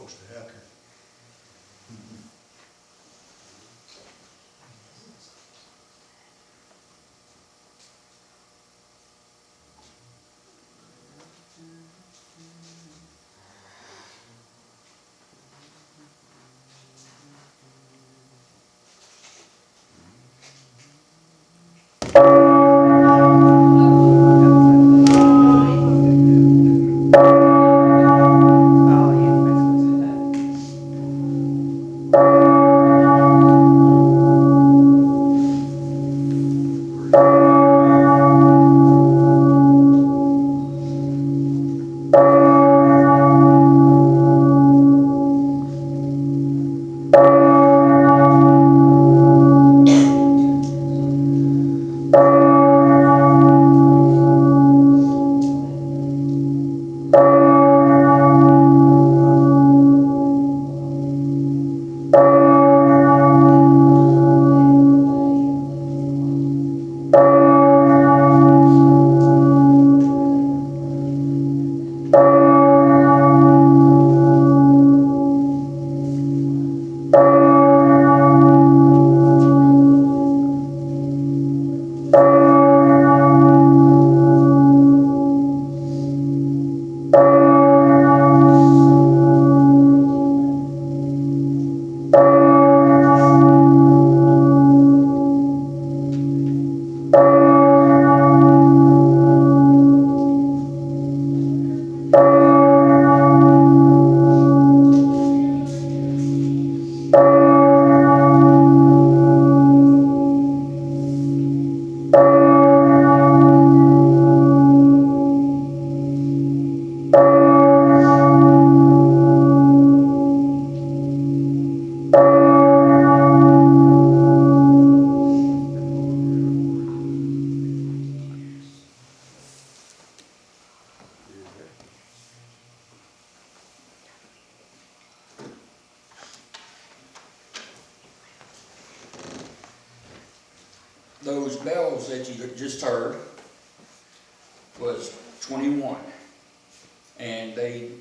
supposed to happen. Those bells that you just heard was 21, and they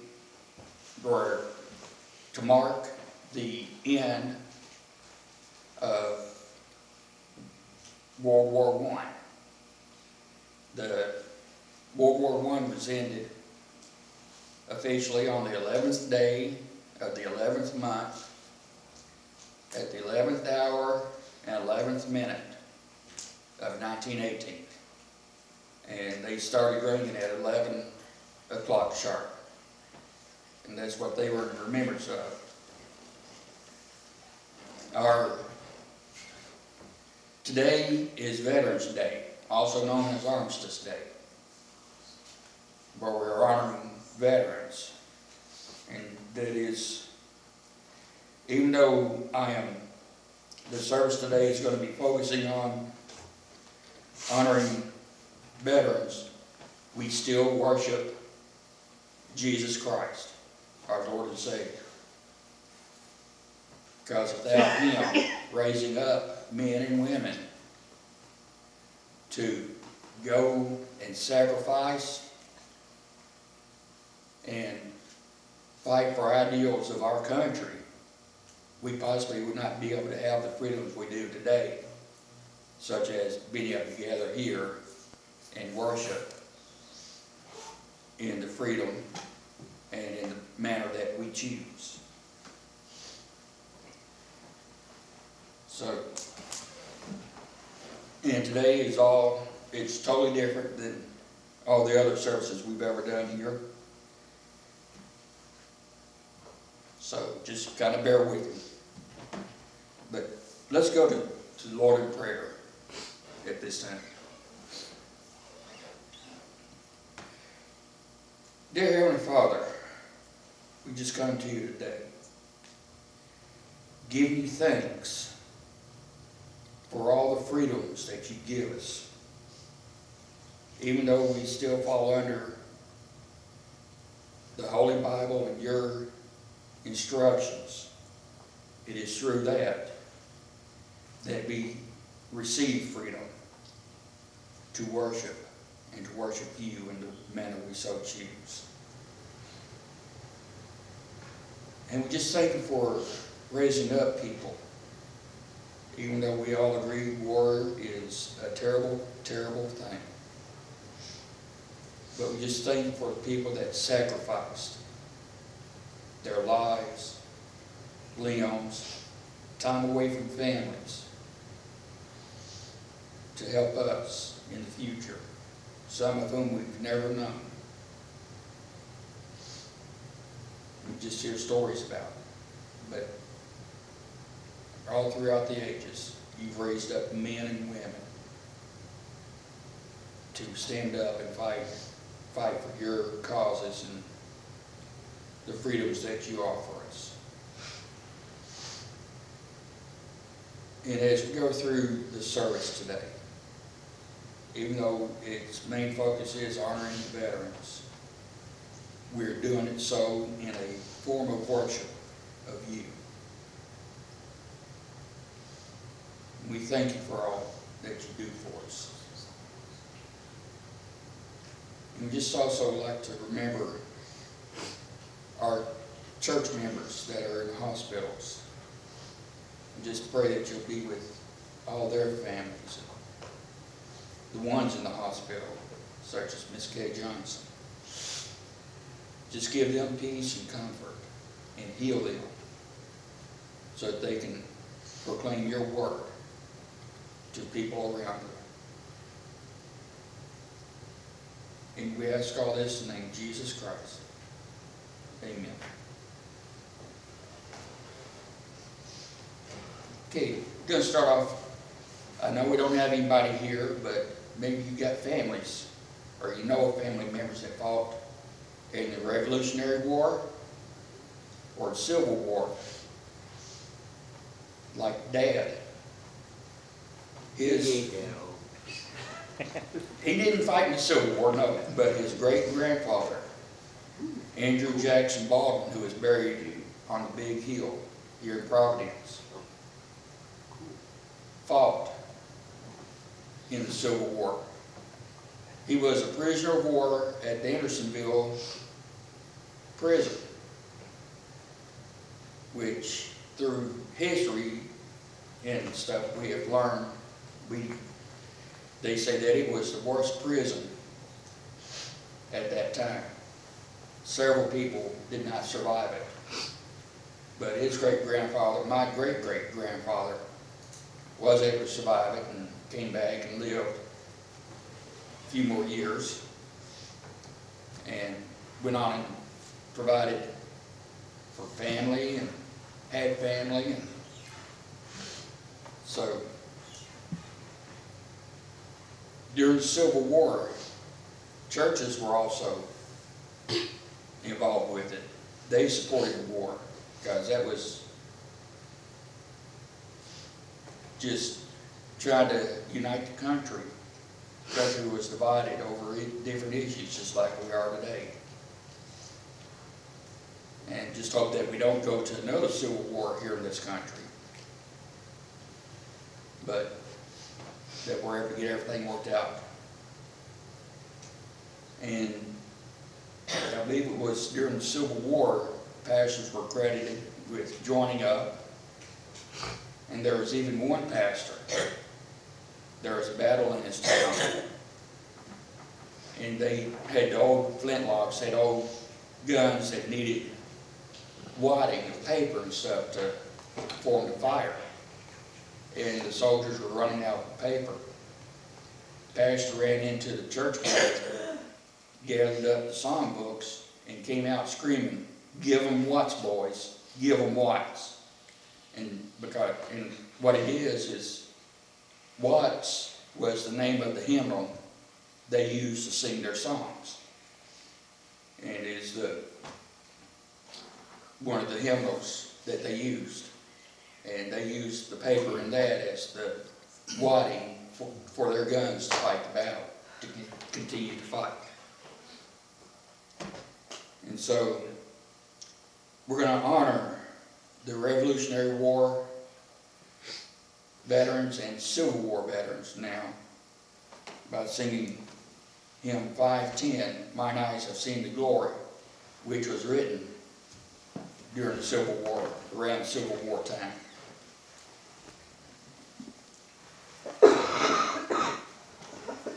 were to mark the end of World War I. The World War I was ended officially on the 11th day of the 11th month at the 11th hour and 11th minute of 1918. And they started ringing at 11 o'clock sharp. And that's what they were in remembrance of. Today is Veterans Day, also known as Armistice Day, where we're honoring veterans. And that is, even though the service today is going to be focusing on honoring veterans, we still worship Jesus Christ, our Lord and Savior. Because without Him raising up men and women to go and sacrifice and fight for ideals of our country, we possibly would not be able to have the freedoms we do today, such as being able to gather here and worship in the freedom and in the manner that we choose. So, and today it's totally different than all the other services we've ever done here. So just kind of bear with me. But let's go to the Lord in prayer at this time. Dear Heavenly Father, we just come to you today, giving you thanks for all the freedoms that you give us. Even though we still fall under the Holy Bible and your instructions, it is through that we receive freedom to worship and to worship you in the manner we so choose. And we just thank Him for raising up people. Even though we all agree war is a terrible, terrible thing. But we just thank Him for the people that sacrificed their lives, limbs, time away from families to help us in the future, some of whom we've never known. We just hear stories about it. But all throughout the ages, you've raised up men and women to stand up and fight for your causes and the freedoms that you offer us. And as we go through the service today, even though its main focus is honoring the veterans, we're doing it so in a form of worship of you. We thank you for all that you do for us. And we just also like to remember our church members that are in the hospitals. And just pray that you'll be with all their families. The ones in the hospital, such as Miss Kay Johnson. Just give them peace and comfort and heal them so that they can proclaim your word to people around them. And we ask all this in the name of Jesus Christ. Amen. Okay, we're going to start off. I know we don't have anybody here, but maybe you got families, or you know of family members that fought in the Revolutionary War or the Civil War, like Dad. He didn't fight in the Civil War, no, but his great-grandfather, Andrew Jackson Baldwin, who is buried on the Big Hill here in Providence, fought in the Civil War. He was a prisoner of war at the Andersonville prison, which through history and stuff we have learned, they say that it was the worst prison at that time. Several people did not survive it. But his great-grandfather, my great-great-grandfather, was able to survive it and came back and lived a few more years and went on and provided for family and had family. And so during the Civil War, churches were also involved with it. They supported the war because that was just trying to unite the country. The country was divided over different issues just like we are today. And just hope that we don't go to another civil war here in this country. But that we're able to get everything worked out. And I believe it was during the Civil War, pastors were credited with joining up. And there was even one pastor. There was a battle in his town. And they had the old flintlocks, had old guns that needed wadding of paper and stuff to form the fire. And the soldiers were running out of paper. The pastor ran into the church building, gathered up the songbooks, and came out screaming, "Give 'em Watts, boys, give 'em Watts." And what it is Watts was the name of the hymnal they used to sing their songs. And it is one of the hymnals that they used. And they used the paper in that as the wadding for their guns to fight the battle, to continue to fight. And so we're going to honor the Revolutionary War veterans and Civil War veterans now by singing hymn 510, "Mine Eyes Have Seen the Glory," which was written during the Civil War, around the Civil War time.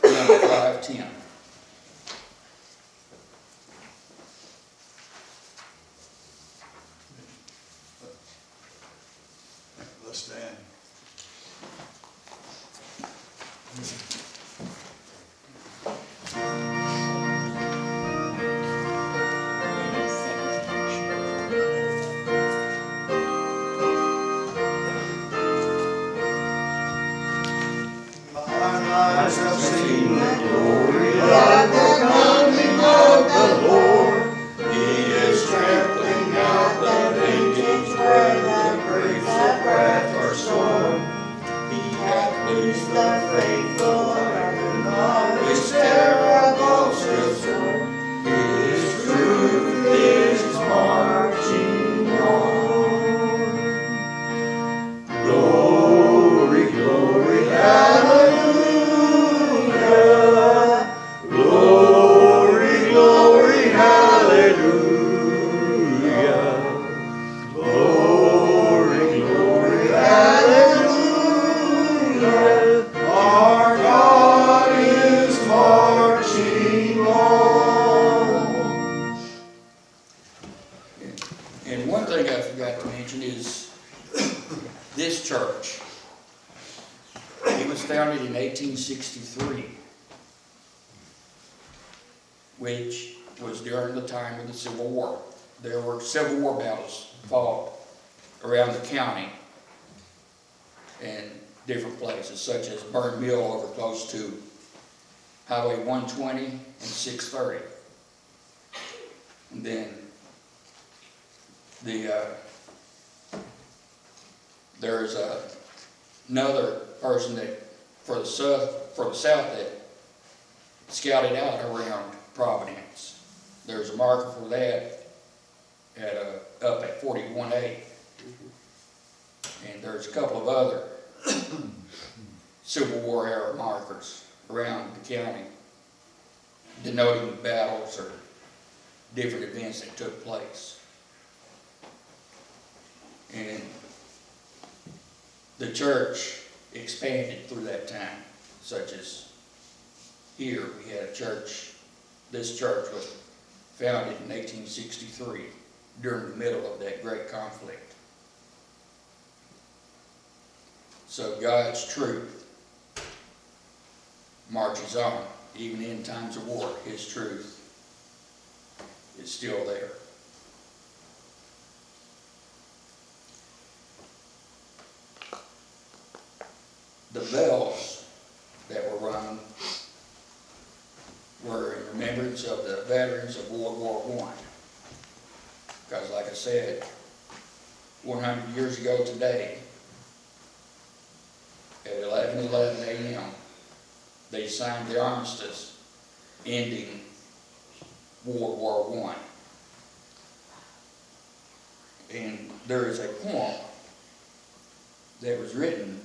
Number 510. Let's stand. Eyes have seen the glory of the coming of the Lord. He is trampling out the vintage where the grapes of wrath are stored. He hath loosed the faithful iron of his terrible sword. His truth is marching on. Glory, glory, hallelujah. Glory, glory, hallelujah. Glory, glory, hallelujah. Our God is marching on. And one thing I forgot to mention is this church. It was founded in 1863, which was during the time of the Civil War. There were Civil War battles fought around the county and different places, such as Burn Mill over close to Highway 120 and 630. And then there's another person that for the south that scouted out around Providence. There's a marker for that up at 41A. And there's a couple of other Civil War era markers around the county denoting battles or different events that took place. And the church expanded through that time, such as here we had a church. This church was founded in 1863 during the middle of that great conflict. So God's truth marches on. Even in times of war, His truth is still there. The bells that were rung were in remembrance of the veterans of World War I. Because like I said, 100 years ago today, at 11:11 a.m., they signed the armistice ending World War I. And there is a poem that was written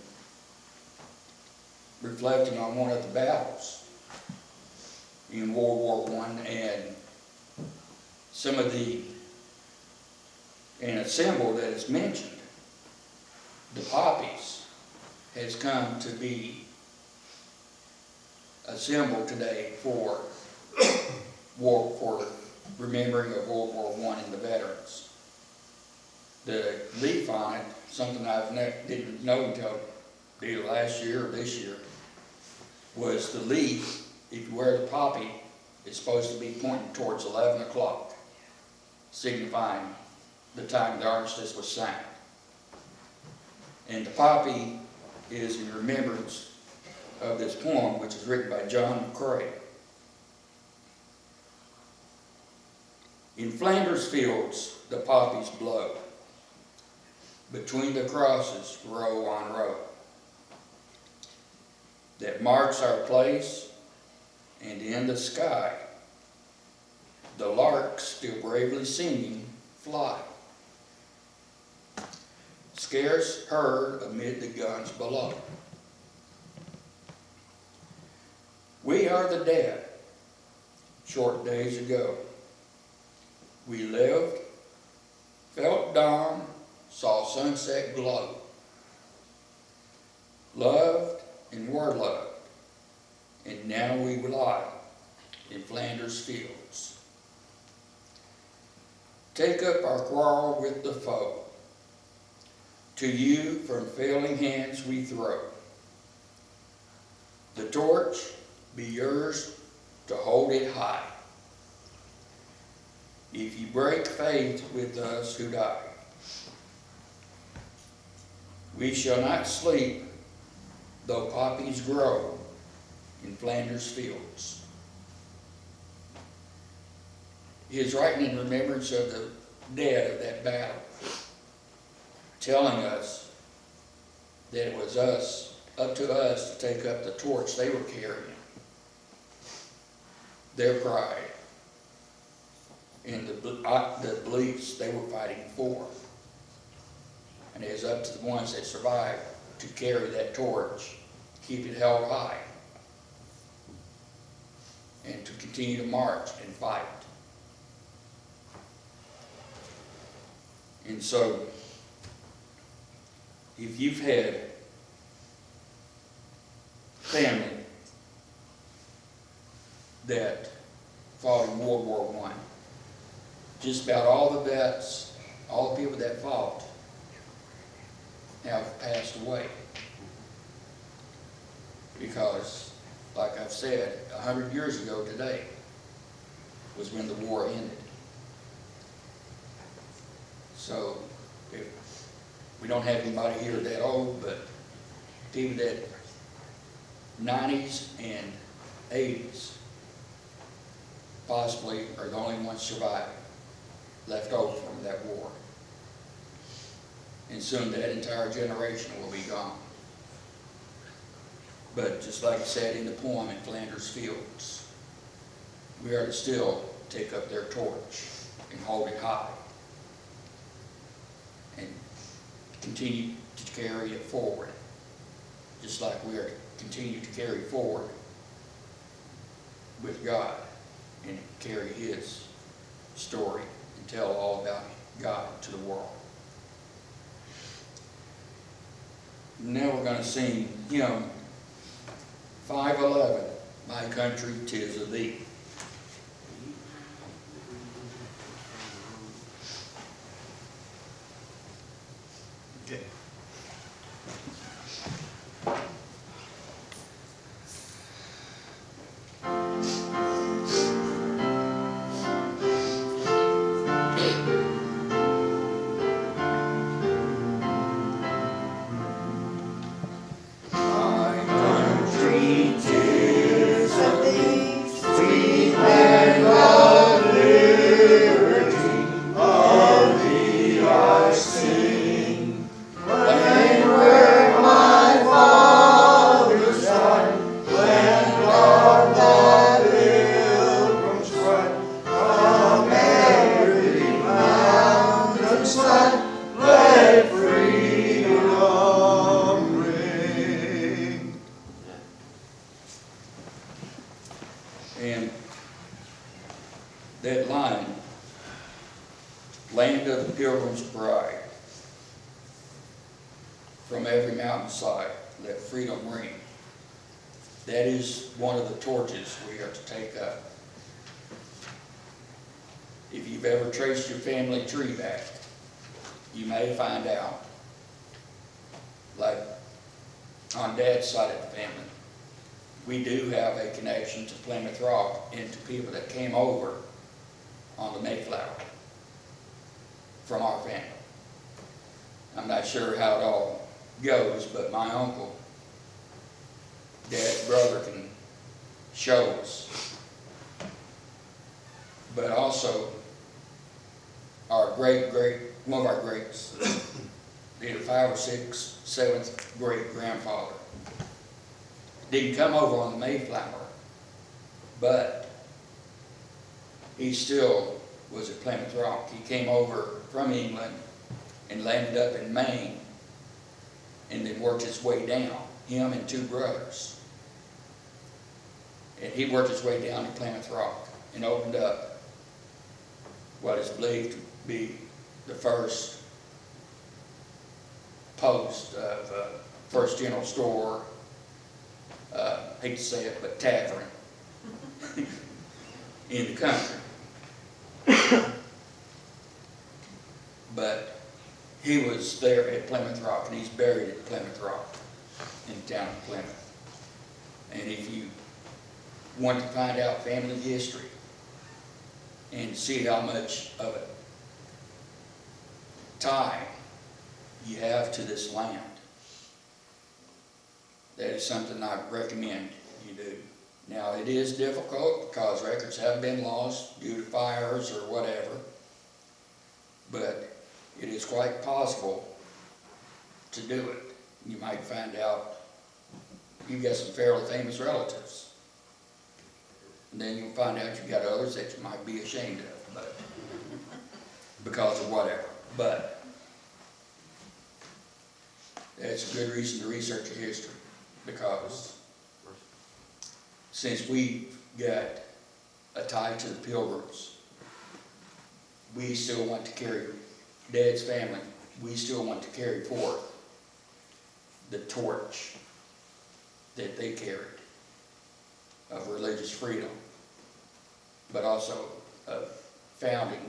reflecting on one of the battles in World War I, and some of and a symbol that is mentioned, the poppies, has come to be a symbol today for remembering of World War I and the veterans. The leaf on it, something I didn't know until either last year or this year, was the leaf, if you wear the poppy, it's supposed to be pointing towards 11 o'clock, signifying the time the armistice was signed. And the poppy is in remembrance of this poem, which is written by John McCrae. In Flanders fields the poppies blow, between the crosses row on row, that marks our place, and in the sky the larks still bravely singing fly, scarce heard amid the guns below. We are the dead, short days ago. We lived felt dawn, saw sunset glow, loved and were loved, and now we lie in Flanders fields. Take up our quarrel with the foe, to you from failing hands we throw. The torch be yours to hold it high, if you break faith with us who die. We shall not sleep, though poppies grow in Flanders fields. He is writing in remembrance of the dead of that battle, telling us that it was up to us to take up the torch they were carrying, their pride, and the beliefs they were fighting for. And it is up to the ones that survived to carry that torch, keep it held high, and to continue to march and fight. And so, if you've had family that fought in World War I, just about all the vets, all the people that fought, have passed away. Because, like I've said, 100 years ago today was when the war ended. So, if we don't have anybody here that old, but people that 90s and 80s possibly are the only ones surviving, left over from that war. And soon that entire generation will be gone. But just like it said in the poem in Flanders Fields, we are to still take up their torch and hold it high and continue to carry it forward, just like we are to continue to carry forward with God and carry His story and tell all about God to the world. Now we're going to sing hymn 511, My Country 'Tis of Thee. Okay. And that line, land of the pilgrim's pride, from every mountainside let freedom ring. That is one of the torches we are to take up. If you've ever traced your family tree back, you may find out, like on Dad's side of the family, we do have a connection to Plymouth Rock and to people that came over on the Mayflower from our family. I'm not sure how it all goes, but my uncle, Dad's brother, can show us. But also, one of our greats, either 5th or 6th, 7th great grandfather, didn't come over on the Mayflower, but he still was at Plymouth Rock. He came over from England and landed up in Maine and then worked his way down, him and 2 brothers. And he worked his way down to Plymouth Rock and opened up what is believed to be the first post of First General Store, hate to say it, but tavern in the country. But he was there at Plymouth Rock, and he's buried at Plymouth Rock in the town of Plymouth. And if you want to find out family history and see how much of a tie you have to this land, that is something I recommend you do. Now, it is difficult because records have been lost due to fires or whatever, but it is quite possible to do it. You might find out you've got some fairly famous relatives. And then you'll find out you've got others that you might be ashamed of, but because of whatever. But that's a good reason to research your history, because since we've got a tie to the Pilgrims, we still want to carry, Dad's family, we still want to carry forth the torch that they carried of religious freedom, but also of founding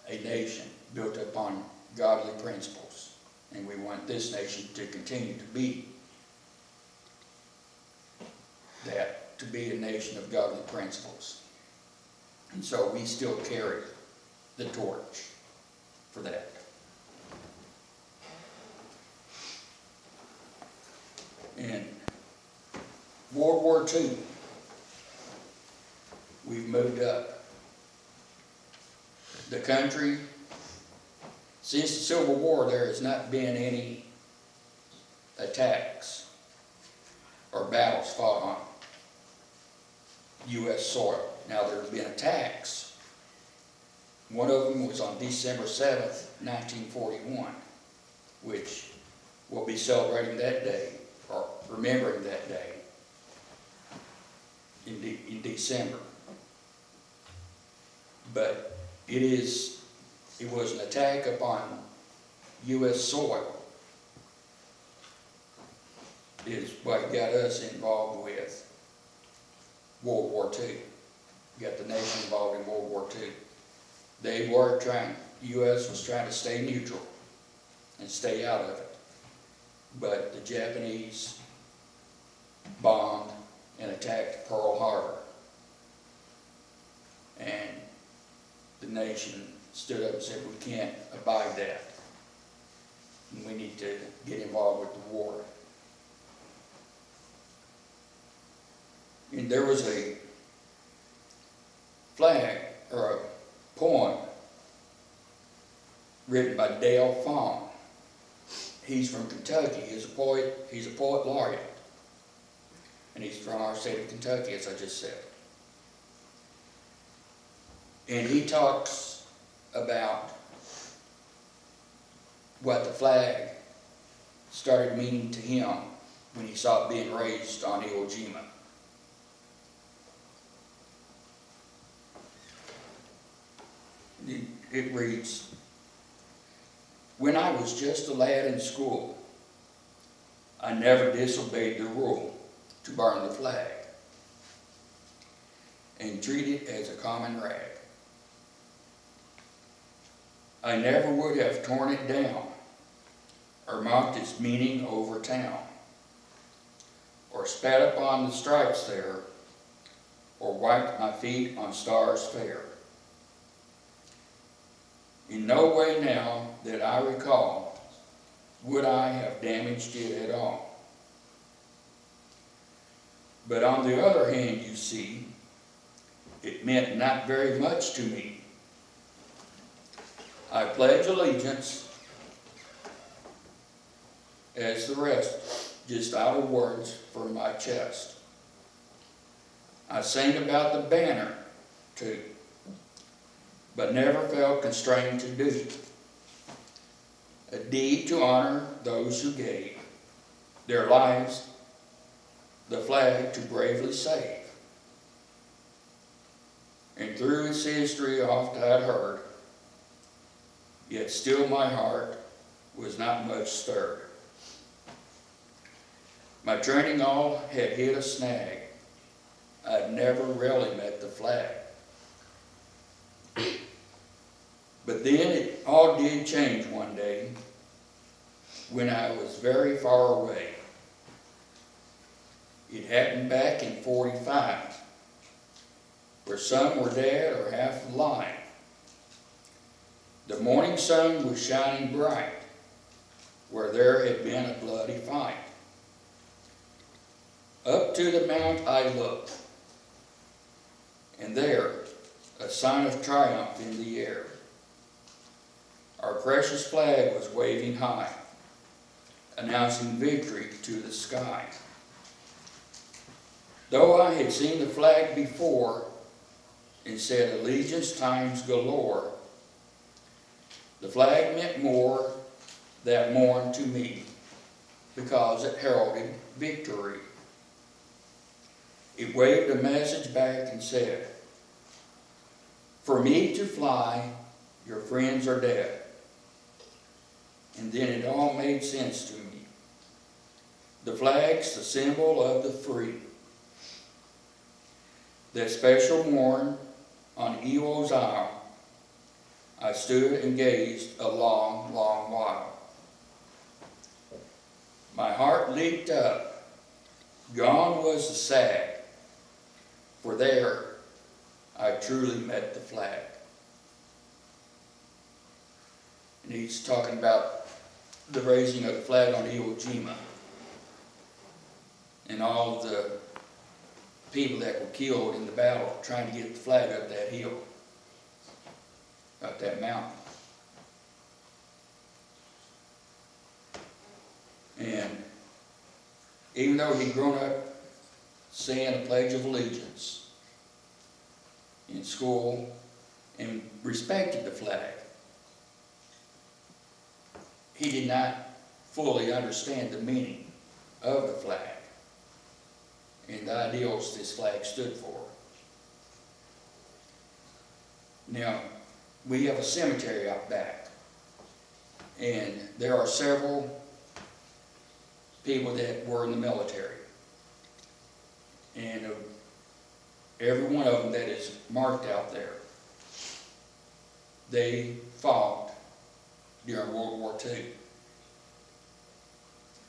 a nation built upon godly principles. And we want this nation to continue to be that, to be a nation of godly principles. And so we still carry the torch for that. In World War II, we've moved up. The country, since the Civil War, there has not been any attacks or battles fought on U.S. soil. Now, there have been attacks. One of them was on December 7th, 1941, which we'll be celebrating that day, or remembering that day in December. But it was an attack upon U.S. soil is what got us involved with World War II. Got the nation involved in World War II. U.S. was trying to stay neutral and stay out of it. But the Japanese bombed and attacked Pearl Harbor. And the nation stood up and said, we can't abide that. And we need to get involved with the war. And there was a flag, or a poem, written by Dale Fawn. He's from Kentucky. He's a poet laureate. And he's from our state of Kentucky, as I just said. And he talks about what the flag started meaning to him when he saw it being raised on Iwo Jima. It reads, "When I was just a lad in school, I never disobeyed the rule to burn the flag and treat it as a common rag. I never would have torn it down or mocked its meaning over town, or spat upon the stripes there, or wiped my feet on stars fair. In no way now that I recall would I have damaged it at all. But on the other hand, you see, it meant not very much to me. I pledge allegiance as the rest, just idle words from my chest. I sang about the banner too, but never felt constrained to do a deed to honor those who gave their lives the flag to bravely save. And through its history oft I'd heard yet still my heart was not much stirred. My training all had hit a snag. I'd never really met the flag. But then it all did change one day when I was very far away. It happened back in 45, where some were dead or half alive. The morning sun was shining bright, where there had been a bloody fight. Up to the mount I looked, and there, a sign of triumph in the air. Our precious flag was waving high, announcing victory to the sky. Though I had seen the flag before and said allegiance times galore, the flag meant more that morn to me because it heralded victory. It waved a message back and said, "For me to fly, your friends are dead." And then it all made sense to me. The flag's the symbol of the free. That special morn on Iwo's Isle, I stood and gazed a long, long while. My heart leaped up. Gone was the sag, for there I truly met the flag. And he's talking about the raising of the flag on Iwo Jima and all of the people that were killed in the battle trying to get the flag up that hill, up that mountain. And even though he'd grown up saying the Pledge of Allegiance in school and respected the flag, he did not fully understand the meaning of the flag and the ideals this flag stood for. Now, we have a cemetery out back, and there are several people that were in the military. And every one of them that is marked out there, they fought during World War II.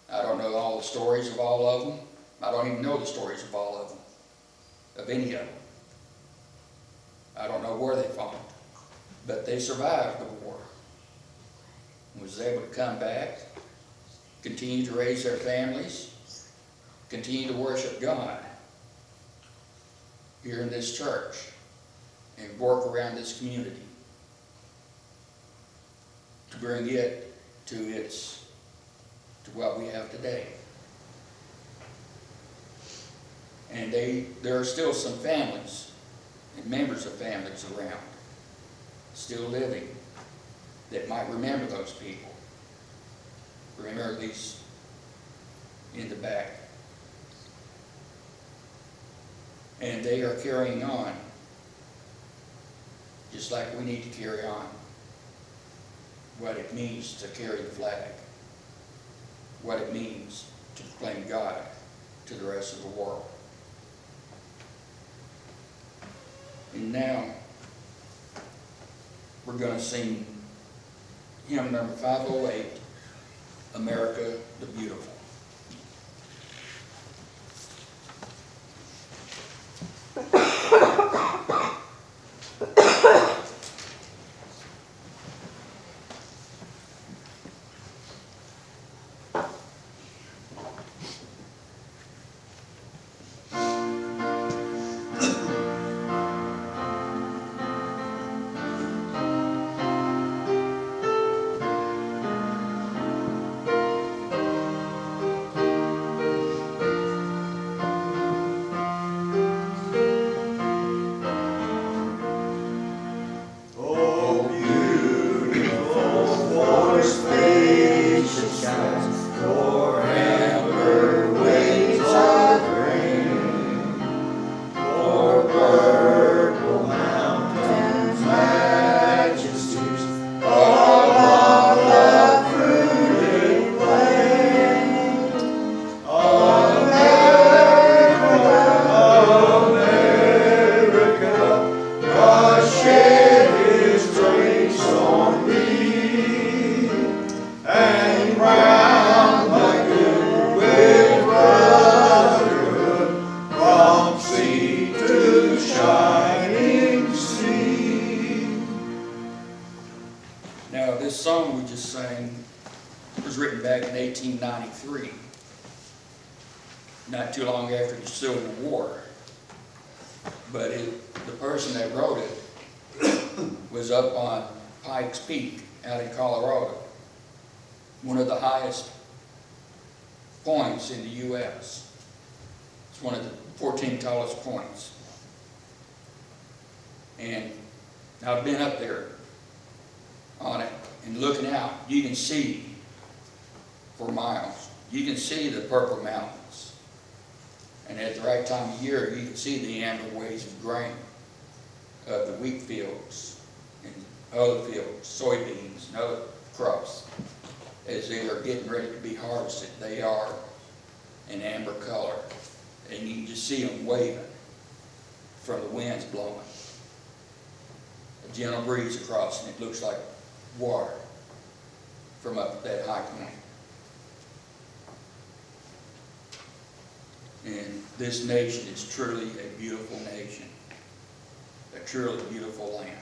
I don't know all the stories of all of them. I don't even know the stories of all of them, of any of them. I don't know where they fought, but they survived the war and was able to come back, continue to raise their families, continue to worship God here in this church and work around this community to bring it to what we have today. And there are still some families and members of families around still living that might remember those people. Remember these in the back. And they are carrying on, just like we need to carry on what it means to carry the flag, what it means to proclaim God to the rest of the world. And now, we're going to sing hymn number 508, America the Beautiful. not too long after the Civil War. But the person that wrote it was up on Pikes Peak out in Colorado, one of the highest points in the U.S. It's one of the 14 tallest points. And I've been up there on it and looking out, you can see for miles. You can see the Purple Mountains. And at the right time of year, you can see the amber waves of grain of the wheat fields and other fields, soybeans and other crops. As they are getting ready to be harvested, they are an amber color. And you can just see them waving from the winds blowing. A gentle breeze across, and it looks like water from up at that high point. And this nation is truly a beautiful nation, a truly beautiful land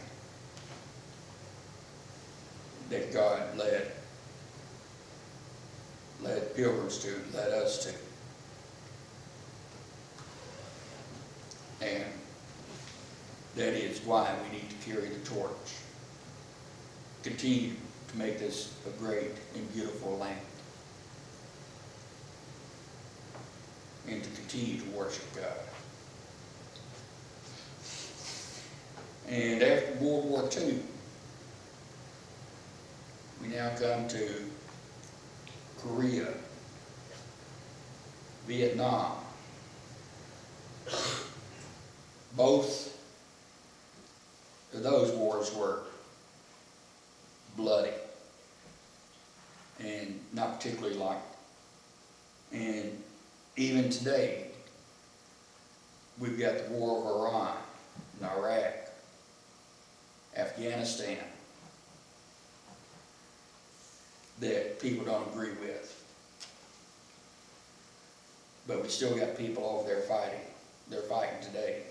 that God led pilgrims to, led us to. And that is why we need to carry the torch. Continue to make this a great and beautiful land. And to continue to worship God. And after World War II, we now come to Korea, Vietnam. Both of those wars were bloody and not particularly light. And even today, we've got the war of Iran and Iraq, Afghanistan, that people don't agree with. But we still got people over there fighting. They're fighting today.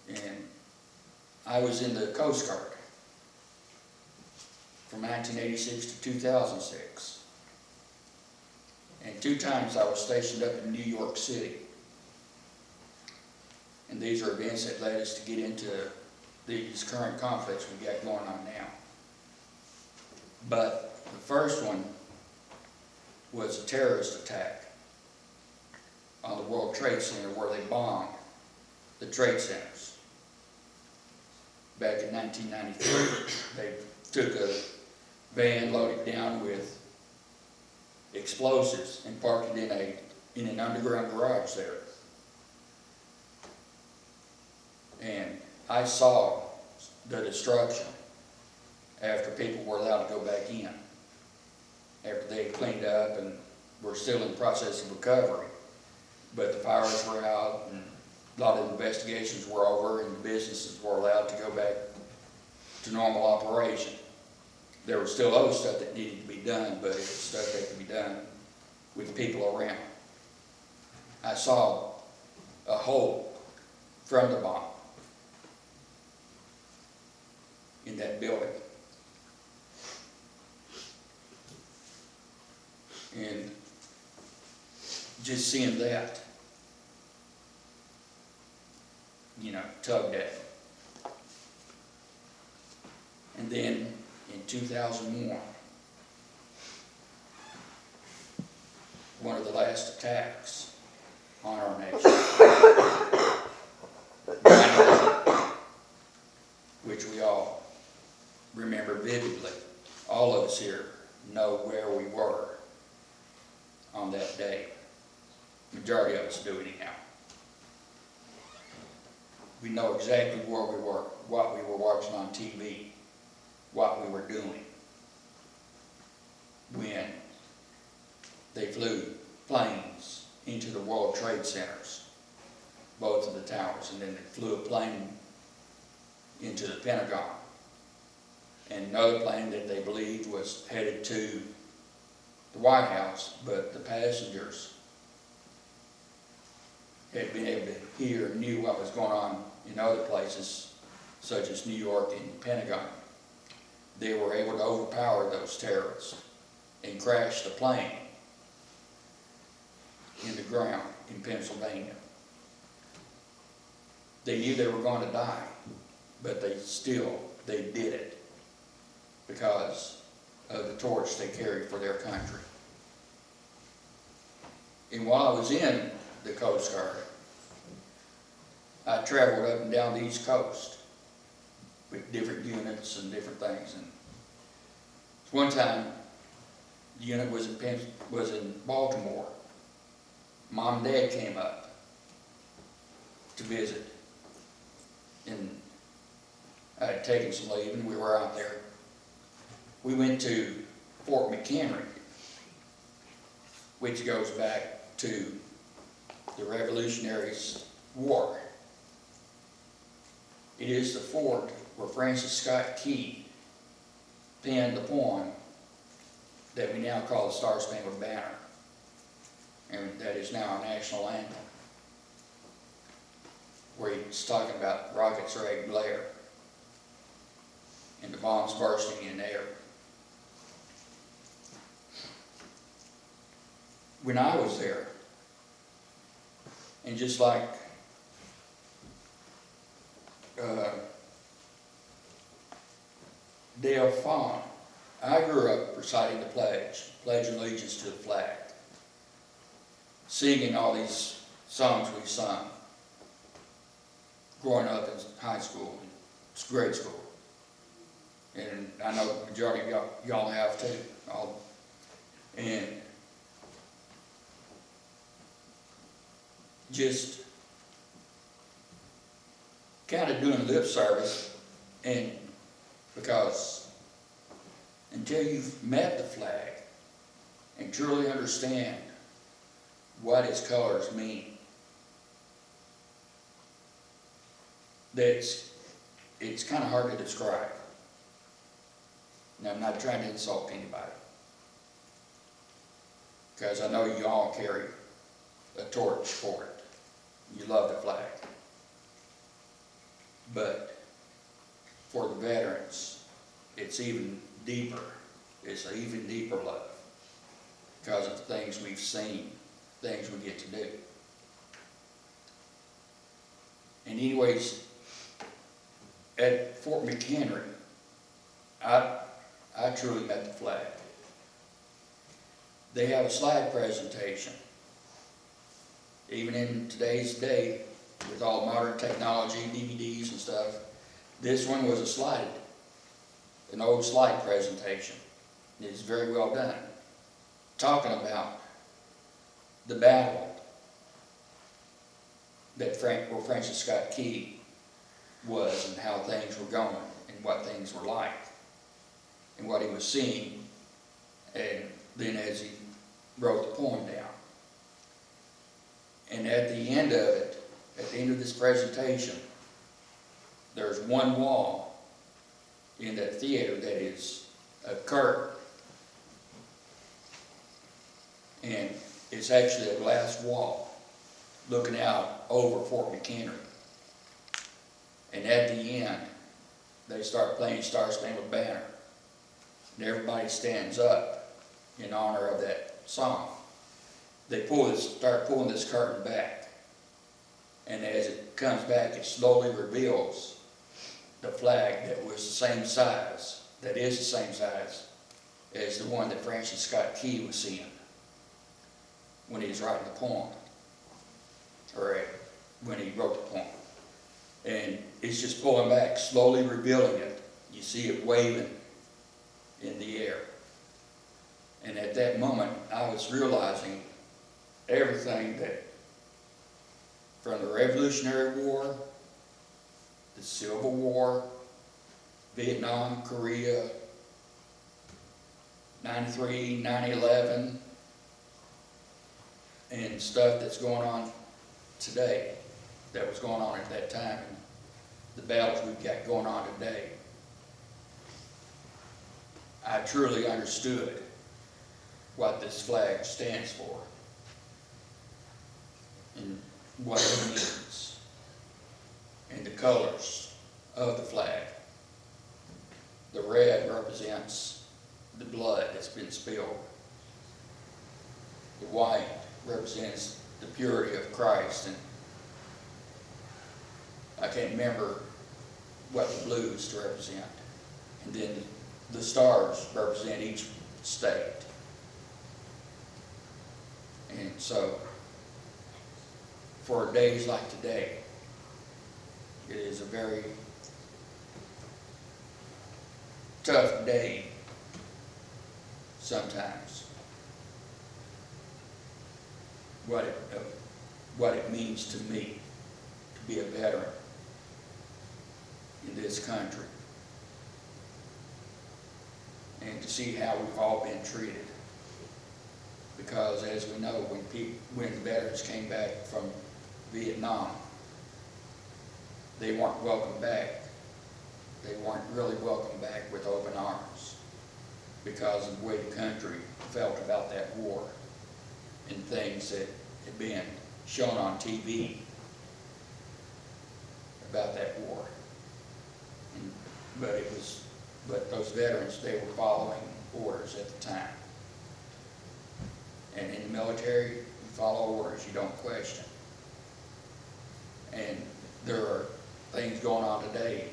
And I was in the Coast Guard from 1986 to 2006. And 2 times I was stationed up in New York City. And these are events that led us to get into these current conflicts we got going on now. But the first one was a terrorist attack on the World Trade Center, where they bombed the trade centers. Back in 1993, they took a van loaded down with explosives and parked it in an underground garage there. And I saw the destruction after people were allowed to go back in, after they had cleaned up and were still in the process of recovery. But the fires were out, and a lot of investigations were over, and the businesses were allowed to go back to normal operation. There was still other stuff that needed to be done, but it was stuff that could be done with people around. I saw a hole from the bomb in that building. And just seeing that, tugged at me. And then in 2001, one of the last attacks on our nation, 9/11, which we all remember vividly. All of us here know where we were on that day. Majority of us do anyhow. We know exactly where we were, what we were watching on TV, what we were doing when they flew planes into the World Trade Centers, both of the towers, and then they flew a plane into the Pentagon, and another plane that they believed was headed to the White House, but the passengers had been able to hear and knew what was going on in other places, such as New York and the Pentagon. They were able to overpower those terrorists and crash the plane the ground in Pennsylvania. They knew they were going to die, but they did it because of the torch they carried for their country. And while I was in the Coast Guard, I traveled up and down the East Coast with different units and different things. And one time, the unit was in Baltimore. Mom and Dad came up to visit, and I had taken some leave, and we were out there. We went to Fort McHenry, which goes back to the Revolutionary War. It is the fort where Francis Scott Key penned the poem that we now call the Star-Spangled Banner, and that is now our national anthem, where he's talking about rockets ready to blare and the bombs bursting in the air. When I was there, and just like Dale Fawn, I grew up reciting the Pledge of Allegiance to the flag, singing all these songs we sung growing up in high school, grade school. And I know the majority of y'all have too. And just kind of doing lip service, and because until you've met the flag and truly understand what its colors mean, it's kind of hard to describe. And I'm not trying to insult anybody, because I know you all carry a torch for it. You love the flag. But for the veterans, it's even deeper. It's an even deeper love because of the things we've seen, things we get to do. And anyways, at Fort McHenry, I truly met the flag. They have a slide presentation. Even in today's day, with all modern technology, DVDs and stuff, this one was an old slide presentation. It's very well done, talking about the battle that where Francis Scott Key was, and how things were going, and what things were like, and what he was seeing, and then as he wrote the poem down. And at the end of it, at the end of this presentation, there's one wall in that theater that is a curtain. And it's actually a glass wall looking out over Fort McHenry. And at the end, they start playing Star-Spangled Banner. And everybody stands up in honor of that song. They start pulling this curtain back. And as it comes back, it slowly reveals the flag that was the same size, that is the same size as the one that Francis Scott Key was seeing when he was writing the poem, or when he wrote the poem. And it's just pulling back, slowly revealing it. You see it waving in the air. And at that moment, I was realizing everything that, from the Revolutionary War, the Civil War, Vietnam, Korea, 93, 9/11, and stuff that's going on today, that was going on at that time, and the battles we've got going on today. I truly understood what this flag stands for and what it means, and the colors of the flag. The red represents the blood that's been spilled. The white represents the purity of Christ. And I can't remember what the blues represent. And then the stars represent each state. And so, for days like today, it is a very tough day sometimes. What it means to me to be a veteran in this country, and to see how we've all been treated. Because as we know, when veterans came back from Vietnam, they weren't welcomed back. They weren't really welcomed back with open arms because of the way the country felt about that war and things that had been shown on TV about that war. But those veterans, they were following orders at the time. And in the military, you follow orders, you don't question. And there are things going on today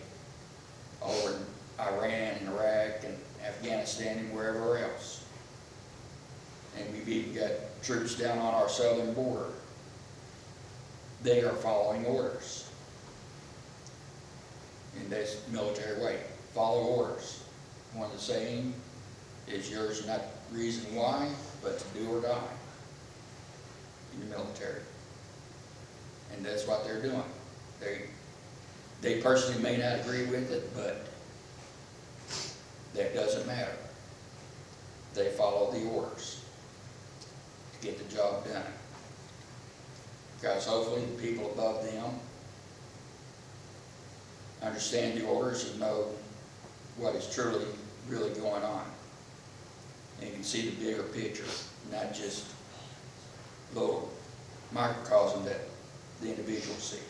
over in Iran and Iraq and Afghanistan and wherever else. And we've even got troops down on our southern border. They are following orders. In this military way, follow orders. One of the saying is yours not reason why, but to do or die in the military. And that's what they're doing. They personally may not agree with it, but that doesn't matter. They follow the orders to get the job done. Because hopefully the people above them understand the orders and know what is truly, really going on. And you can see the bigger picture, not just little microcosm that the individual sees.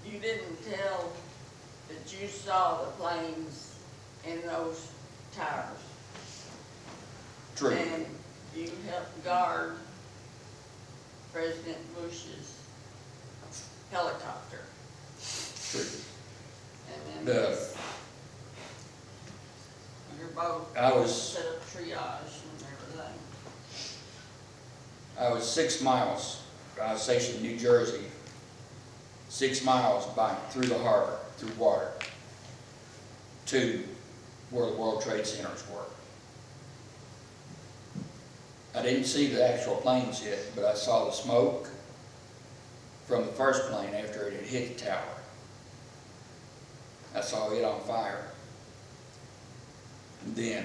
You didn't tell that you saw the planes in those towers. True. And you helped guard President Bush's helicopter. True. And then your boat I was set up triage and everything. I was 6 miles. I was stationed in New Jersey, 6 miles through the harbor, through water, to where the World Trade Centers were. I didn't see the actual planes yet, but I saw the smoke from the first plane after it had hit the tower. I saw it on fire. And then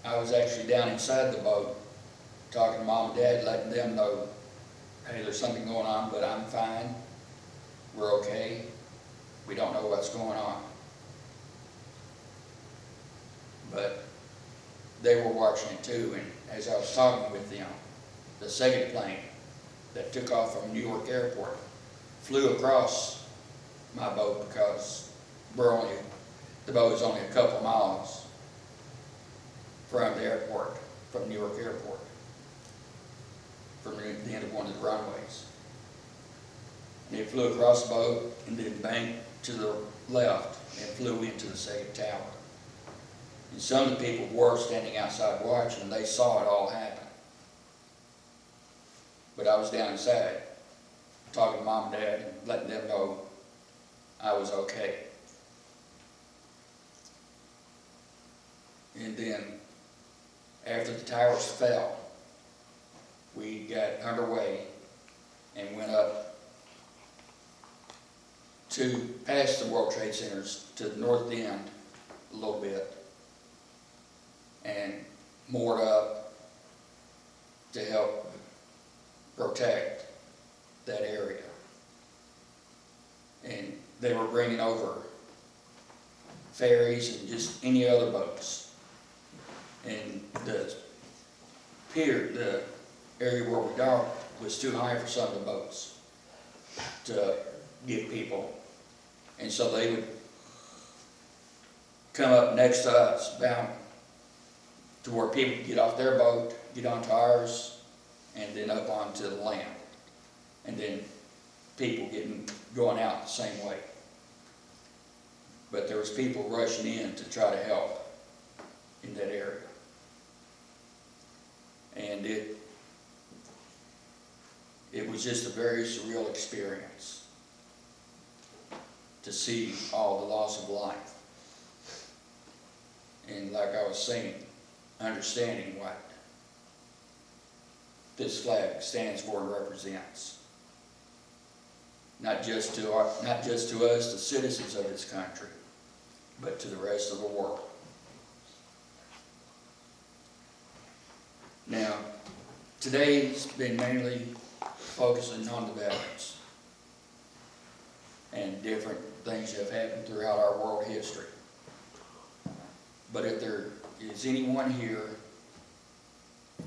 I was actually down inside the boat talking to Mom and Dad, letting them know, hey, there's something going on, but I'm fine. We're okay. We don't know what's going on. But they were watching it too, and as I was talking with them, the second plane that took off from New York Airport flew across my boat because the boat was only a couple miles from the airport, from New York Airport, from the end of one of the runways. And it flew across the boat and then banked to the left and flew into the second tower. And some of the people were standing outside watching, and they saw it all happen. But I was down inside talking to Mom and Dad and letting them know I was okay. And then after the towers fell, we got underway and went up to past the World Trade Centers to the north end a little bit and moored up to help protect that area. And they were bringing over ferries and just any other boats. And the pier, the area where we docked, was too high for some of the boats to get people. And so they would come up next to us, bound to where people could get off their boat, get onto ours, and then up onto the land. And then people going out the same way. But there was people rushing in to try to help in that area. And it was just a very surreal experience to see all the loss of life. And like I was saying, understanding what this flag stands for and represents. Not just to us, the citizens of this country, but to the rest of the world. Now, today's been mainly focusing on the veterans and different things that have happened throughout our world history. But if there is anyone here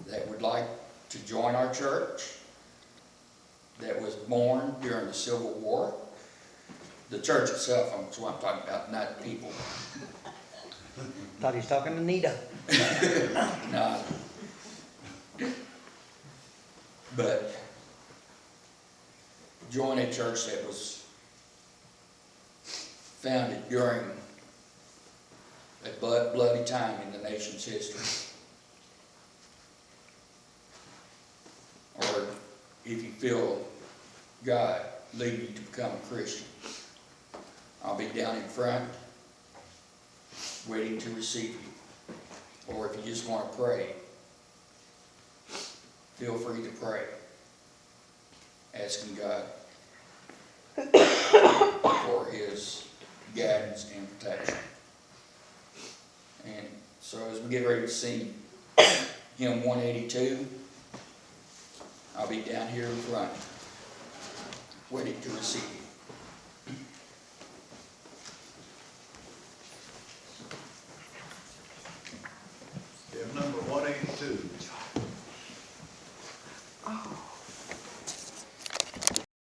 that would like to join our church, that was born during the Civil War, the church itself, that's what I'm talking about, not people. Thought he was talking to Nita. No. But join a church that was founded during a bloody time in the nation's history. Or if you feel God leading you to become a Christian, I'll be down in front waiting to receive you. Or if you just want to pray, feel free to pray, asking God for His guidance and protection. And so as we get ready to sing hymn 182, I'll be down here in front, waiting to receive you.